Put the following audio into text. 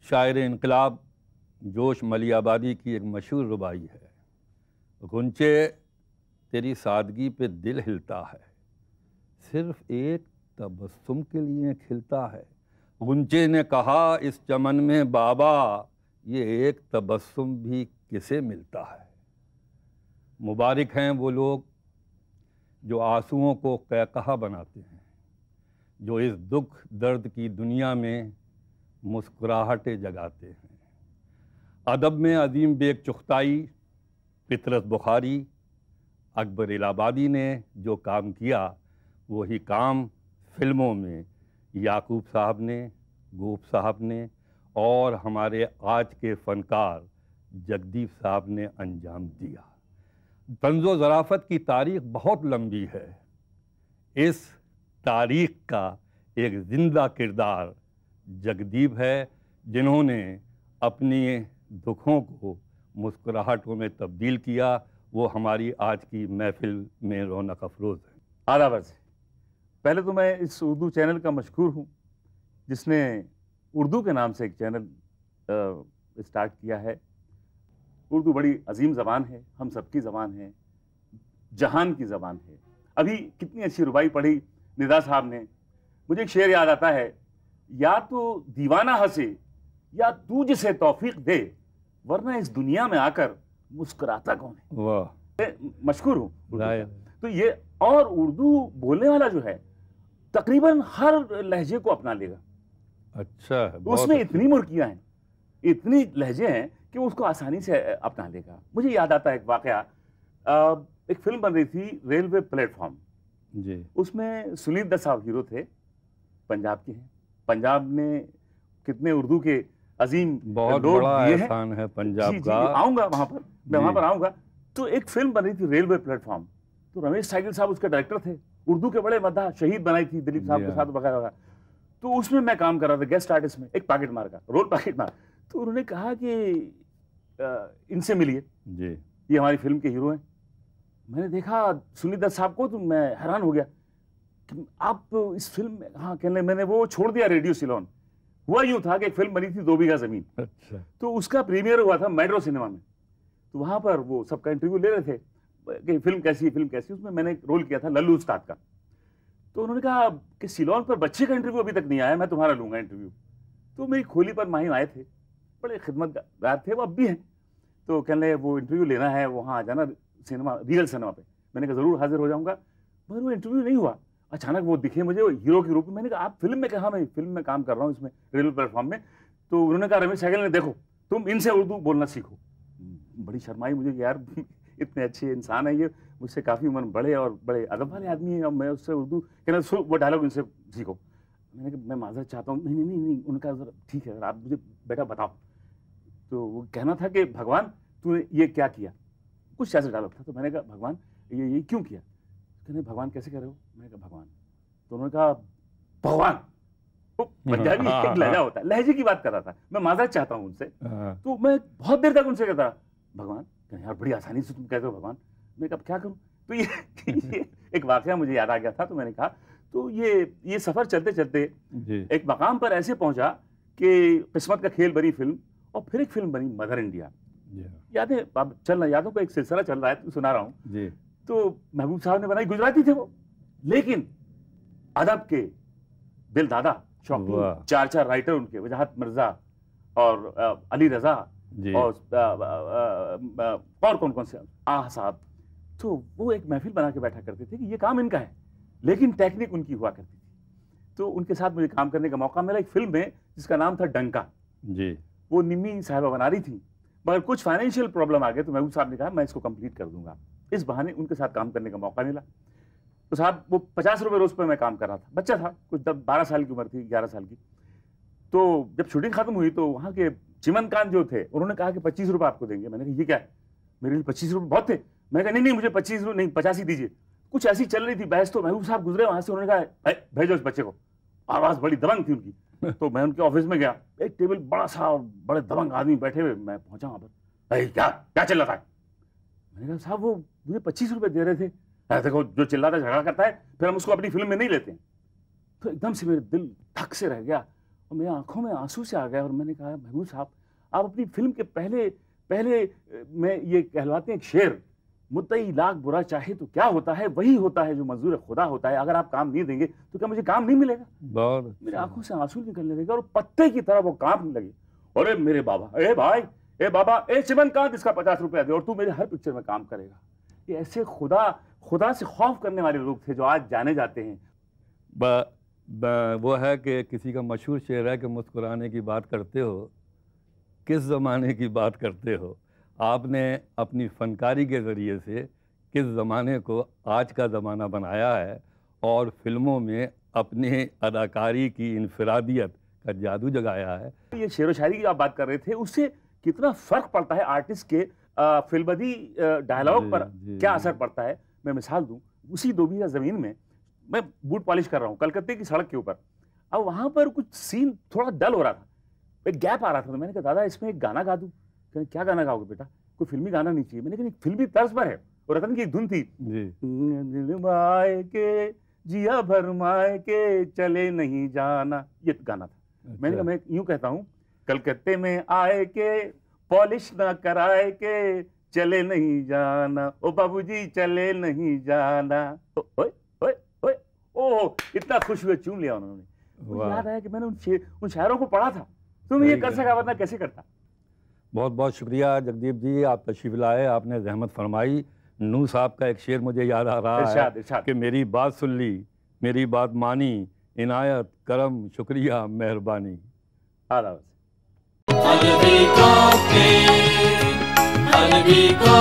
शायर इनकलाब जोश मलियाबादी की एक मशहूर रुबाई है, गुंचे तेरी सादगी पे दिल हिलता है, सिर्फ एक तबस्सुम के लिए खिलता है। गुंचे ने कहा इस चमन में बाबा, ये एक तबस्सुम भी किसे मिलता है। मुबारक हैं वो लोग जो आंसुओं को कहकहा बनाते हैं, जो इस दुख दर्द की दुनिया में मुस्कुराहटें जगाते हैं। अदब में अजीम बेग चुगताई, फितरत बुखारी, अकबर इलाहाबादी ने जो काम किया वही काम फिल्मों में याकूब साहब ने, गोप साहब ने और हमारे आज के फनकार जगदीप साहब ने अंजाम दिया। तंज़ो ज़राफ़त की तारीख़ बहुत लंबी है। इस तारीख़ का एक ज़िंदा किरदार जगदीप है, जिन्होंने अपनी दुखों को मुस्कुराहटों में तब्दील किया। वो हमारी आज की महफिल में रौनक अफरोज़ है। आदाब अर्ज़। पहले तो मैं इस उर्दू चैनल का मशकूर हूँ जिसने उर्दू के नाम से एक चैनल स्टार्ट किया है। उर्दू बड़ी अजीम ज़बान है, हम सबकी ज़बान है, जहान की ज़बान है। अभी कितनी अच्छी रुबाई पढ़ी निदा साहब ने। मुझे एक शेर याद आता है, या तो दीवाना हंसे या तू जिसे तौफीक दे, वरना इस दुनिया में आकर मुस्कुराता कौन है। वाह, मशकूर हूँ। तो ये और उर्दू बोलने वाला जो है तकरीबन हर लहजे को अपना लेगा। अच्छा, उसमें इतनी मुर्कियां हैं, इतनी लहजे हैं कि उसको आसानी से अपना लेगा। मुझे याद आता है एक वाकया, एक फिल्म बन रही थी रेलवे प्लेटफॉर्म जी। उसमें सुनील दत्त साहब हीरो थे, पंजाब के हैं। पंजाब ने कितने उर्दू के अजीम बहुत बड़ा एहसान है पंजाब का। आऊंगा वहां पर, मैं वहां पर आऊंगा। तो एक फिल्म बन रही थी रेलवे प्लेटफॉर्म, तो रमेश साइकिल साहब उसके डायरेक्टर थे। उर्दू के बड़े मद्दाह, शहीद बनाई थी दिलीप साहब के साथ वगैरह वगैरह। तो उसमें मैं काम कर रहा था गेस्ट आर्टिस्ट में, एक पॉकेट मार का रोल पॉकेट मार। तो उन्होंने कहा कि इनसे मिलिए जी, ये हमारी फिल्म के हीरो हैं। मैंने देखा सुनील दत्त साहब को, तो मैं हैरान हो गया कि आप इस फिल्म में। हाँ, कहने मैंने वो छोड़ दिया रेडियो सिलोन। हुआ यूं था कि एक फिल्म बनी थी 2 बीघा जमीन। अच्छा। तो उसका प्रीमियर हुआ था मेट्रो सिनेमा में। तो वहां पर वो सबका इंटरव्यू ले रहे थे कि फिल्म कैसी है, फिल्म कैसी है। उसमें मैंने रोल किया था लल्लू उस्ताद का। तो उन्होंने कहा कि सिलोन पर बच्चे का इंटरव्यू अभी तक नहीं आया, मैं तुम्हारा लूंगा इंटरव्यू। तो मेरी खोली पर माहिम आए थे, बड़े खिदमतगार थे, वो अब भी हैं। तो कहने वो इंटरव्यू लेना है, वहाँ आ जाना सिनेमा, रियल सिनेमा पे। मैंने कहा जरूर हाजिर हो जाऊंगा। मगर वो इंटरव्यू नहीं हुआ। अचानक वो दिखे मुझे हीरो के रूप में। मैंने कहा आप फिल्म में? कहा मैं फिल्म में काम कर रहा हूँ, इसमें रेलवे प्लेटफॉर्म में। तो उन्होंने कहा रमेश साइकिल ने, देखो तुम इनसे उर्दू बोलना सीखो। बड़ी शर्माई मुझे कि यार इतने अच्छे इंसान है ये, मुझसे काफ़ी उम्र बड़े और बड़े अदब वाले आदमी हैं, और मैं उससे उर्दू कहना वो डायलॉग इनसे सीखो। मैंने कहा मैं माजरत चाहता हूँ। नहीं नहीं नहीं, उनका ठीक है, आप मुझे बेटा बताओ। तो वो कहना था कि भगवान तूने ये क्या किया, कुछ ऐसा डायलॉग था। तो मैंने कहा भगवान ये क्यों किया? कहने भगवान कैसे कह रहे हो? मैंने कहा भगवान। तो उन्होंने कहा भगवान। तो पंजाबी एक लहजा होता है, लहजे की बात कर रहा था। मैं माजरत चाहता हूँ उनसे। तो मैं बहुत देर तक उनसे कहता भगवान। यार बड़ी आसानी से तुम कहते हो भगवान। मैं कहा क्या करूं? तो ये एक वाकया मुझे याद आ गया था। तो मैंने कहा तो ये सफर चलते चलते एक मकाम पर ऐसे पहुंचा कि किस्मत का खेल बनी फिल्म, और फिर एक फिल्म बनी मदर इंडिया। यादें अब चल रहा, यादों का एक सिलसिला चल रहा है, तो सुना रहा हूँ। तो महबूब साहब ने बनाई, गुजराती थे वो, लेकिन अदब के दिल दादा शौकीन, 4 राइटर उनके, वजाहत मिर्जा और अली रजा और कौन से आह साहब। तो वो एक महफिल बना के बैठा करते थे कि ये काम इनका है, लेकिन टेक्निक उनकी हुआ करती थी। तो उनके साथ मुझे काम करने का मौका मिला एक फिल्म में जिसका नाम था डंका जी। वो निम्मी साहिबा बना रही थी, मगर कुछ फाइनेंशियल प्रॉब्लम आ गए, तो महबूब साहब ने कहा मैं इसको कंप्लीट कर दूंगा। इस बहाने उनके साथ काम करने का मौका मिला। तो साहब वो 50 रुपये रोज पर मैं काम कर रहा था, बच्चा था, कुछ 12 साल की उम्र थी, 11 साल की। तो जब शूटिंग खत्म हुई तो वहाँ के चिमन खान जो थे उन्होंने कहा कि 25 रुपये आपको देंगे। मैंने कहा ये क्या है? मेरे लिए 25 रुपये बहुत थे। मैंने कहा नहीं मुझे 25 रुपये नहीं, 50 ही दीजिए। कुछ ऐसी चल रही थी बहस। तो महबूब साहब गुजरे वहाँ से, उन्होंने कहा भेजो इस बच्चे को। आवाज़ बड़ी दबंग थी उनकी। तो मैं उनके ऑफिस में गया, एक टेबल बड़ा सा और बड़े दबंग आदमी बैठे हुए। मैं पहुंचा वहाँ पर, क्या चल रहा था? मैंने कहा साहब वो मुझे 25 रुपये दे रहे थे। देखो जो चिल्लाता झगड़ा करता है फिर हम उसको अपनी फिल्म में नहीं लेते हैं। तो एकदम से मेरे दिल धक से रह गया और मेरी आंखों में आंसू से आ गया और मैंने कहा महबूब साहब आप अपनी फिल्म के पहले में ये कहलवाते हैं एक शेर, मुद्दई लाख बुरा चाहे तो क्या होता है, वही होता है जो मंजूर खुदा होता है। अगर आप काम नहीं देंगे तो क्या मुझे काम नहीं मिलेगा? बहुत मेरी आंखों से आंसू निकलने लगे और पत्ते की तरह वो कांपने लगे। अरे मेरे बाबा, ए भाई, ए बाबा, ए चिमन कांत, इसका 50 रुपया दे और तू मेरे हर पिक्चर में काम करेगा। ये ऐसे खुदा से खौफ करने वाले लोग थे जो आज जाने जाते हैं। वो है कि किसी का मशहूर शेर है कि मुस्कुराने की बात करते हो, किस ज़माने की बात करते हो। आपने अपनी फ़नकारी के ज़रिए से किस ज़माने को आज का ज़माना बनाया है और फिल्मों में अपने अदाकारी की इनफरादियत का जादू जगाया है। ये शेर व शायरी की आप बात कर रहे थे, उससे कितना फ़र्क पड़ता है आर्टिस्ट के फिल्मदी डायलॉग पर क्या असर पड़ता है। मैं मिसाल दूं, उसी 2 बीघा ज़मीन में मैं बूट पॉलिश कर रहा हूँ कलकत्ते की सड़क के ऊपर। अब वहाँ पर कुछ सीन थोड़ा डल हो रहा था, एक गैप आ रहा था। तो मैंने कहा दादा इसमें एक गाना गा दूँ। कहने क्या गाना गाओगे बेटा? कोई फिल्मी गाना नहीं चाहिए। मैंने कहा फिल्मी तर्ज पर है। और रतन की एक धुन थी, के जिया भरमाए के चले नहीं जाना, ये गाना था। अच्छा। मैंने कहा मैं यूं कहता हूँ, कलकत्ते में आए के पॉलिश ना कराए के चले नहीं जाना, ओ बाबूजी चले नहीं जाना। ओए ओए ओए ओह, इतना खुश हुए, चूम लिया उन्होंने। मुझे याद आया कि मैंने उन शायरों को पढ़ा था। तुम ये कर सका वरना कैसे करता। बहुत बहुत शुक्रिया जगदीप जी, आप तशरीफ लाए, आपने जहमत फरमाई। नू साहब का एक शेर मुझे याद आ रहा है कि मेरी बात सुन ली, मेरी बात मानी, इनायत करम शुक्रिया मेहरबानी। अलवी को